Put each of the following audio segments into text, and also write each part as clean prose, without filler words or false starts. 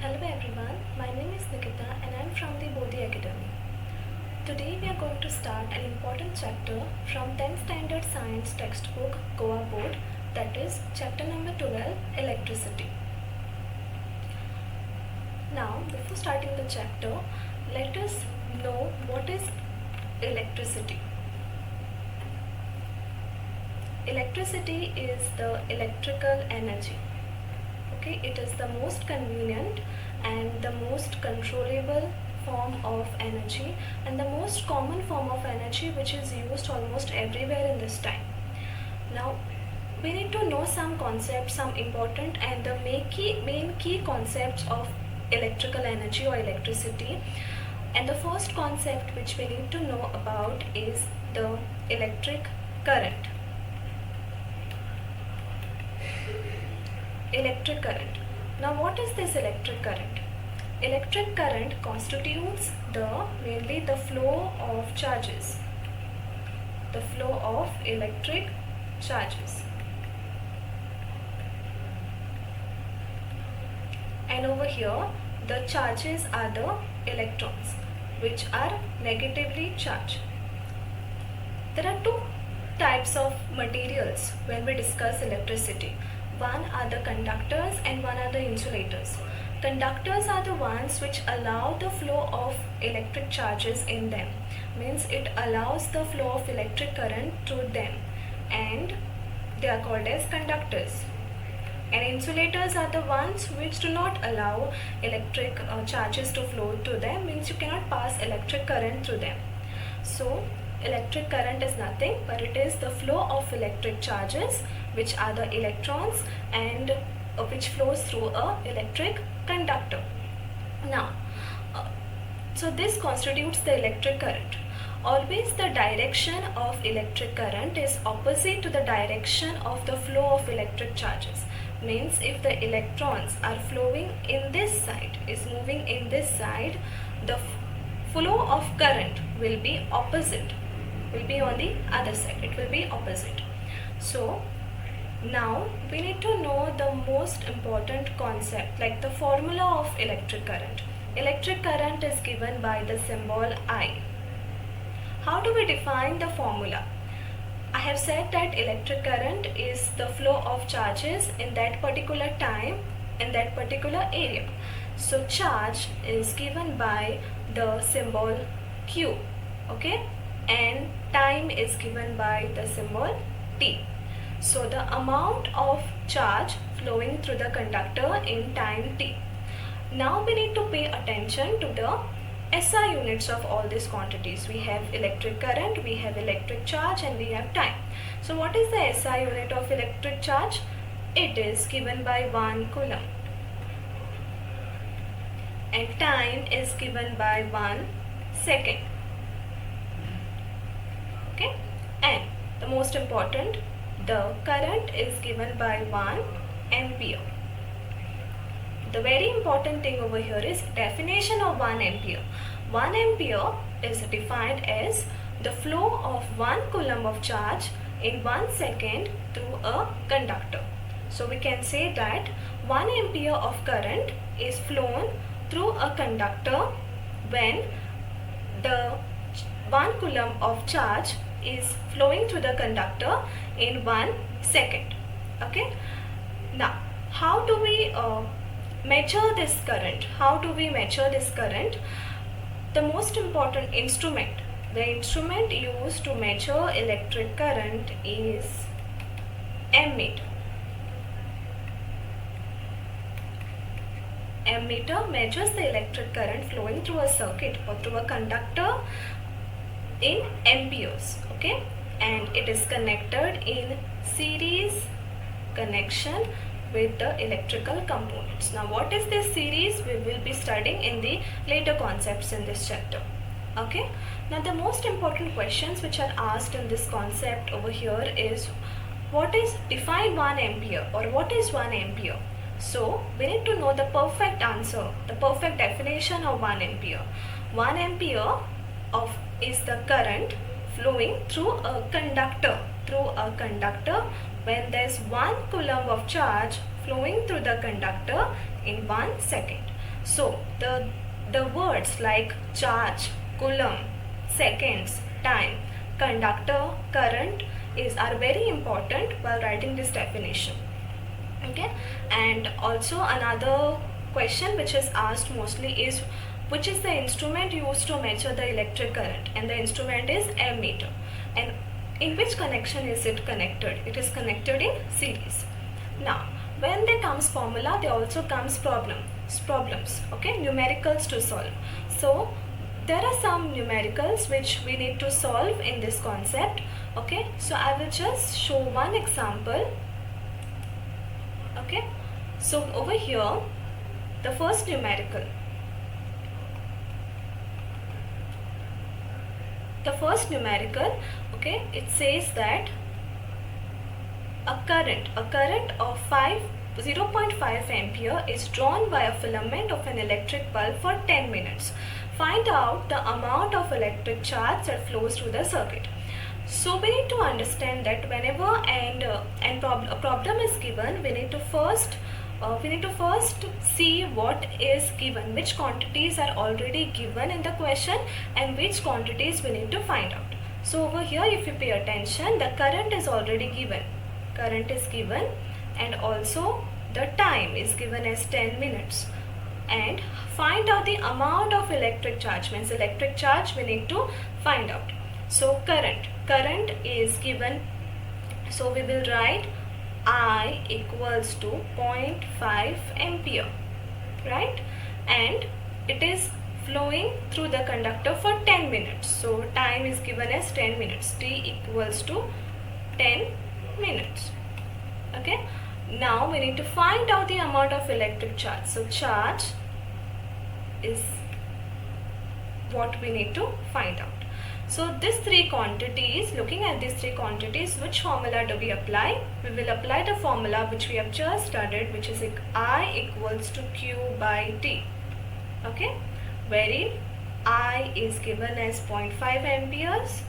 Hello everyone, my name is Nikita and I am from the Bodhi Academy. Today we are going to start an important chapter from 10th Standard Science textbook Goa Board, that is chapter number 12, Electricity. Now before starting the chapter, let us know what is electricity. Electricity is the electrical energy. Okay, it is the most convenient and the most controllable form of energy and the most common form of energy which is used almost everywhere in this time. Now we need to know some concepts, some important and the main key concepts of electrical energy or electricity. And the first concept which we need to know about is the electric current. Electric current. Now what is this electric current? Electric current constitutes mainly the flow of charges. The flow of electric charges. And over here the charges are the electrons which are negatively charged. There are two types of materials when we discuss electricity. One are the conductors and one are the insulators. Conductors are the ones which allow the flow of electric charges in them. Means it allows the flow of electric current through them and they are called as conductors. And insulators are the ones which do not allow electric charges to flow through them. Means you cannot pass electric current through them. So electric current is nothing but it is the flow of electric charges which are the electrons and which flows through a electric conductor. Now, so this constitutes the electric current. Always the direction of electric current is opposite to the direction of the flow of electric charges. Means if the electrons are flowing in this side, is moving in this side, the flow of current will be opposite, will be on the other side, it will be opposite. So now we need to know the most important concept, like the formula of electric current. Electric current is given by the symbol I. How do we define the formula? I have said that electric current is the flow of charges in that particular time, in that particular area. So charge is given by the symbol Q, okay, and time is given by the symbol T. So the amount of charge flowing through the conductor in time t. Now we need to pay attention to the SI units of all these quantities. We have electric current, we have electric charge and we have time. So what is the SI unit of electric charge? It is given by 1 coulomb. And time is given by 1 second. Okay? And the most important, the current is given by 1 ampere. The very important thing over here is definition of 1 ampere. 1 ampere is defined as the flow of 1 coulomb of charge in 1 second through a conductor. So we can say that 1 ampere of current is flown through a conductor when the 1 coulomb of charge is flowing through the conductor in 1 second. Okay. Now, how do we measure this current? How do we measure this current? The most important instrument, the instrument used to measure electric current is ammeter. Ammeter measures the electric current flowing through a circuit or through a conductor in amperes, okay, and it is connected in series connection with the electrical components. Now what is this series? We will be studying in the later concepts in this chapter. Okay, now the most important questions which are asked in this concept over here is what is define 1 ampere or what is 1 ampere? So we need to know the perfect answer, the perfect definition of 1 ampere. 1 ampere is the current flowing through a conductor when there is 1 coulomb of charge flowing through the conductor in 1 second. So the words like charge, coulomb, seconds, time, conductor, current are very important while writing this definition. Okay, and also another question which is asked mostly is, which is the instrument used to measure the electric current? And the instrument is ammeter. And in which connection is it connected? It is connected in series. Now when there comes formula, there also comes problems, okay, numericals to solve. So there are some numericals which we need to solve in this concept. Okay, so I will just show one example. Okay, so over here, the first numerical, okay, it says that a current of 0.5 ampere is drawn by a filament of an electric bulb for 10 minutes. Find out the amount of electric charge that flows through the circuit. So we need to understand that whenever a problem is given, we need to first see what is given, which quantities are already given in the question and which quantities we need to find out. So over here, if you pay attention, the current is already given. Current is given, and also the time is given as 10 minutes. And find out the amount of electric charge, means electric charge we need to find out. So current is given, so we will write I equals to 0.5 ampere, right? And it is flowing through the conductor for 10 minutes. So time is given as 10 minutes. T equals to 10 minutes. Okay. Now we need to find out the amount of electric charge. So charge is what we need to find out. So these three quantities, looking at these three quantities, which formula do we apply? We will apply the formula which we have just studied, which is I equals to Q by T. Okay, wherein I is given as 0.5 amperes,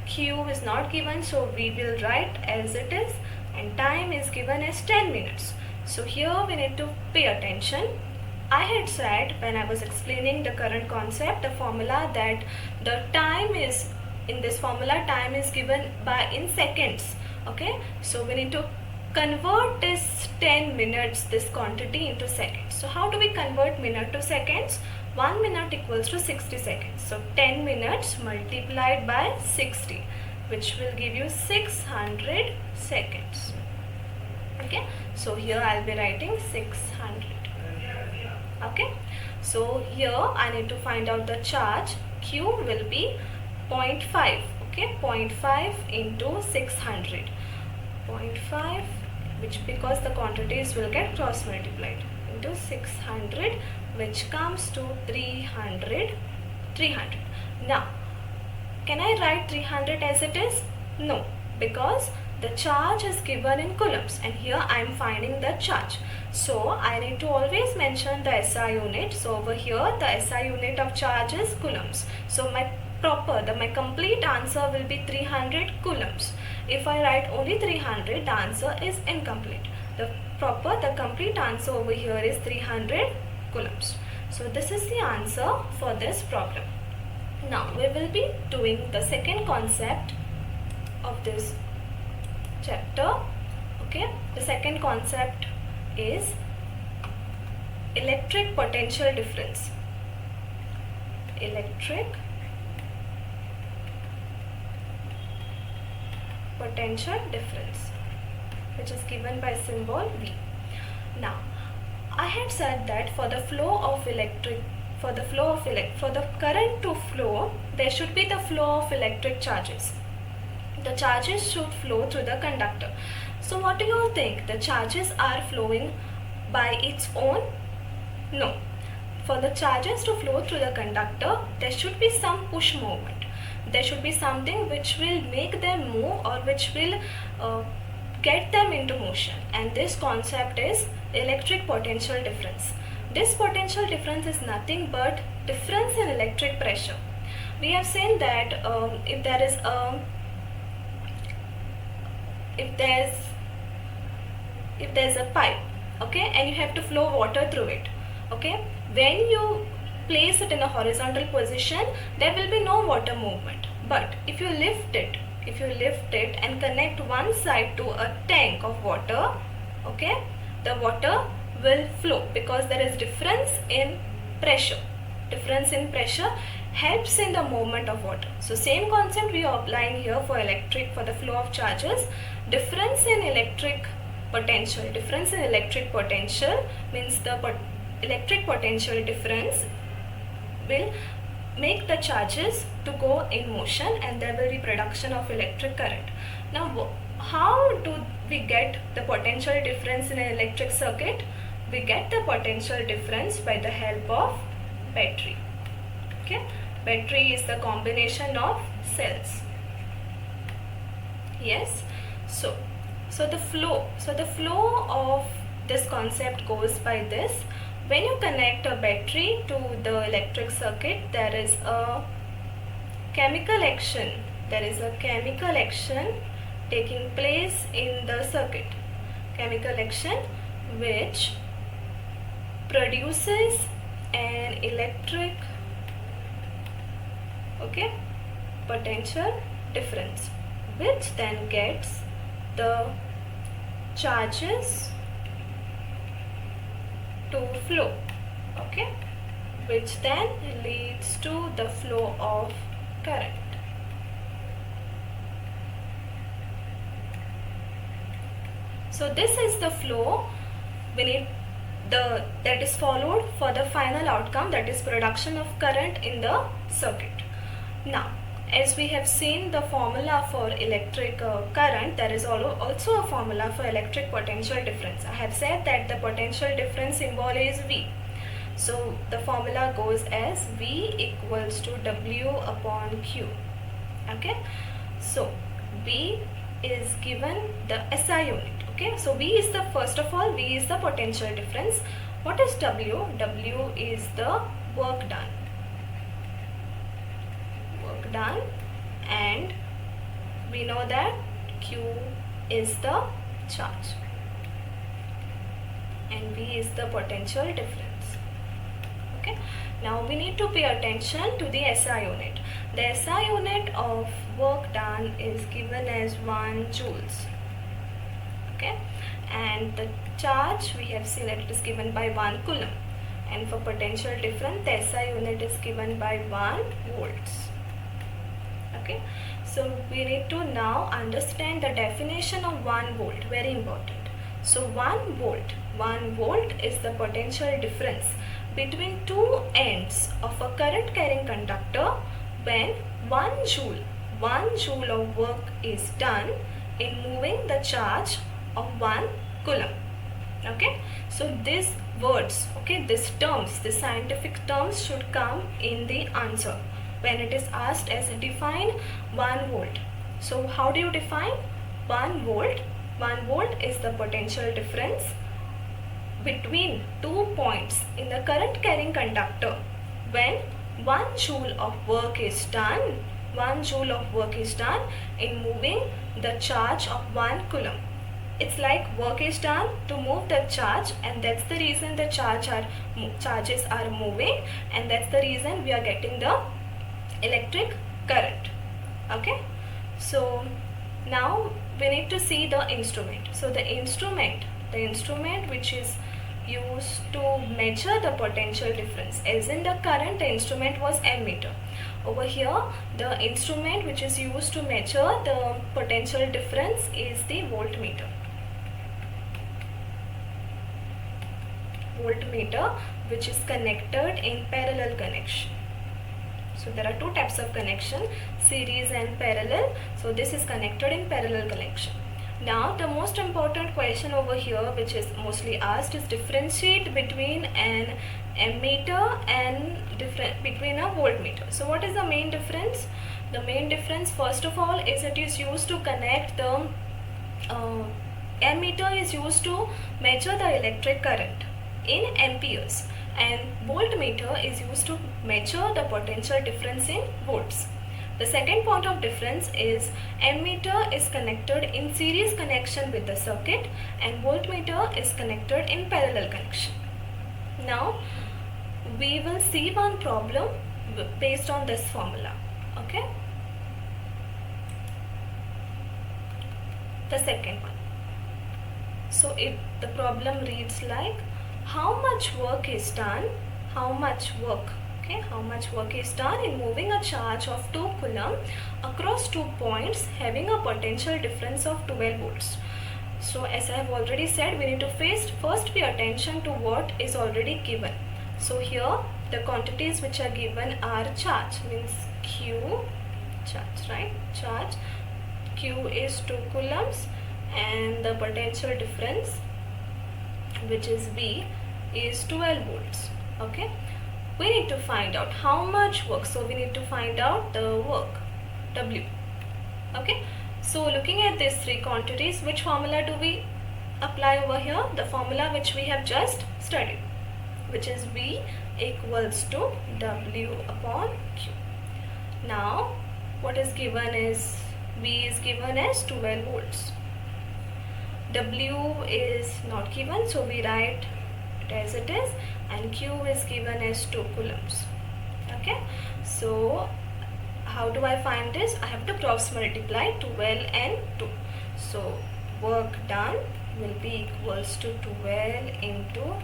Q is not given, so we will write as it is, and time is given as 10 minutes. So here we need to pay attention. I had said when I was explaining the current concept, the formula, that the time is, in this formula, time is given in seconds. Okay, so we need to convert this 10 minutes, this quantity, into seconds. So how do we convert minute to seconds? 1 minute equals to 60 seconds. So 10 minutes multiplied by 60, which will give you 600 seconds. Okay, so here I'll be writing 600. Okay, so here I need to find out the charge. Q will be 0.5. Okay, 0.5 into 600. 0.5, which, because the quantities will get cross multiplied, into 600, which comes to 300. Now, can I write 300 as it is? No, because the charge is given in coulombs, and here I am finding the charge. So I need to always mention the SI unit. So over here the SI unit of charge is coulombs. So my complete answer will be 300 coulombs. If I write only 300, the answer is incomplete. The complete answer over here is 300 coulombs. So this is the answer for this problem. Now we will be doing the second concept of this chapter. Okay, the second concept is electric potential difference. Electric potential difference, which is given by symbol V. Now, I had said that for the current to flow, there should be the flow of electric charges. The charges should flow through the conductor. So what do you think? The charges are flowing by its own? No. For the charges to flow through the conductor, there should be some push movement. There should be something which will make them move, or which will get them into motion. And this concept is electric potential difference. This potential difference is nothing but difference in electric pressure. We have seen that if there's a pipe, okay, and you have to flow water through it, Okay, when you place it in a horizontal position, there will be no water movement. But if you lift it and connect one side to a tank of water, okay, the water will flow because there is difference in pressure. Difference in pressure helps in the movement of water. So same concept we are applying here for the flow of charges. Difference in electric potential means the electric potential difference will make the charges to go in motion, and there will be production of electric current. Now how do we get the potential difference in an electric circuit? We get the potential difference by the help of battery. Okay, battery is the combination of cells. Yes, so the flow of this concept goes by this. When you connect a battery to the electric circuit, there is a chemical action taking place in the circuit. Chemical action which produces an electric potential difference, which then gets the charges to flow, which then leads to the flow of current. So this is the flow that is followed for the final outcome, that is production of current in the circuit. Now, as we have seen the formula for electric current, there is also a formula for electric potential difference. I have said that the potential difference symbol is V. So the formula goes as V equals to W upon Q. Okay, so V is given the SI unit. Okay, so V is the potential difference. What is W? W is the work done. And we know that Q is the charge and V is the potential difference. Okay, now we need to pay attention to the SI unit. The SI unit of work done is given as 1 joules. Okay, and the charge, we have seen that it is given by 1 coulomb, and for potential difference the SI unit is given by 1 volts. Okay, so we need to now understand the definition of 1 volt, very important. So 1 volt is the potential difference between two ends of a current carrying conductor when 1 joule of work is done in moving the charge of 1 coulomb. Okay, so these words, these terms, the scientific terms should come in the answer when it is asked as define 1 volt. So how do you define 1 volt? 1 volt is the potential difference between 2 points in the current carrying conductor when 1 joule of work is done in moving the charge of 1 coulomb. It's like work is done to move the charge, and that's the reason the charges are moving, and that's the reason we are getting the electric current. Okay, so now we need to see the instrument. So the instrument which is used to measure the potential difference, as in the current instrument was ammeter. Over here the instrument which is used to measure the potential difference is the voltmeter. Which is connected in parallel connection. So there are two types of connection, series and parallel. So this is connected in parallel connection. Now the most important question over here, which is mostly asked, is differentiate between an ammeter and between a voltmeter. So what is the main difference? The main difference, first of all, is it is used to connect the ammeter is used to measure the electric current in amperes, and voltmeter is used to measure the potential difference in volts. The second point of difference is ammeter is connected in series connection with the circuit and voltmeter is connected in parallel connection. Now we will see one problem based on this formula. Okay, the second one. So the problem reads like, how much work is done, how much work is done in moving a charge of 2 coulomb across 2 points having a potential difference of 12 volts. So as I have already said, we need to first pay attention to what is already given. So here the quantities which are given are charge, means Q, charge, right? Charge, Q is 2 coulombs, and the potential difference, which is V, is 12 volts. Okay, we need to find out how much work. So we need to find out the work, W. Okay, so looking at these three quantities, which formula do we apply over here? The formula which we have just studied, which is V equals to W upon Q. Now what is given is, V is given as 12 volts. W is not given, so we write it as it is, and Q is given as 2 coulombs. Okay, so how do I find this? I have to cross multiply 12 and 2. So work done will be equals to 12 into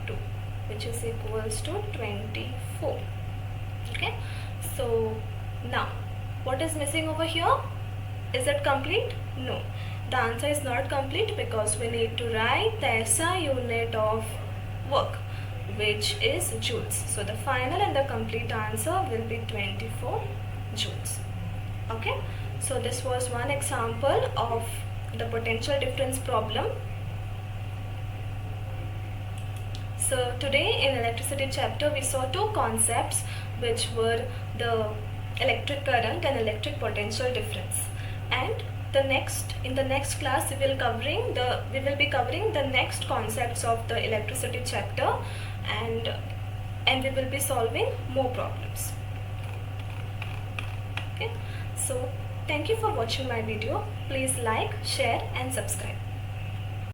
2, which is equals to 24. Okay, so now what is missing over here? Is it complete? No, the answer is not complete, because we need to write the SI unit of work, which is joules. So the final and the complete answer will be 24 joules. Okay, so this was one example of the potential difference problem. So today in electricity chapter we saw two concepts, which were the electric current and electric potential difference. And in the next class we will be covering the next concepts of the electricity chapter, and we will be solving more problems. Okay, so thank you for watching my video. Please like, share and subscribe.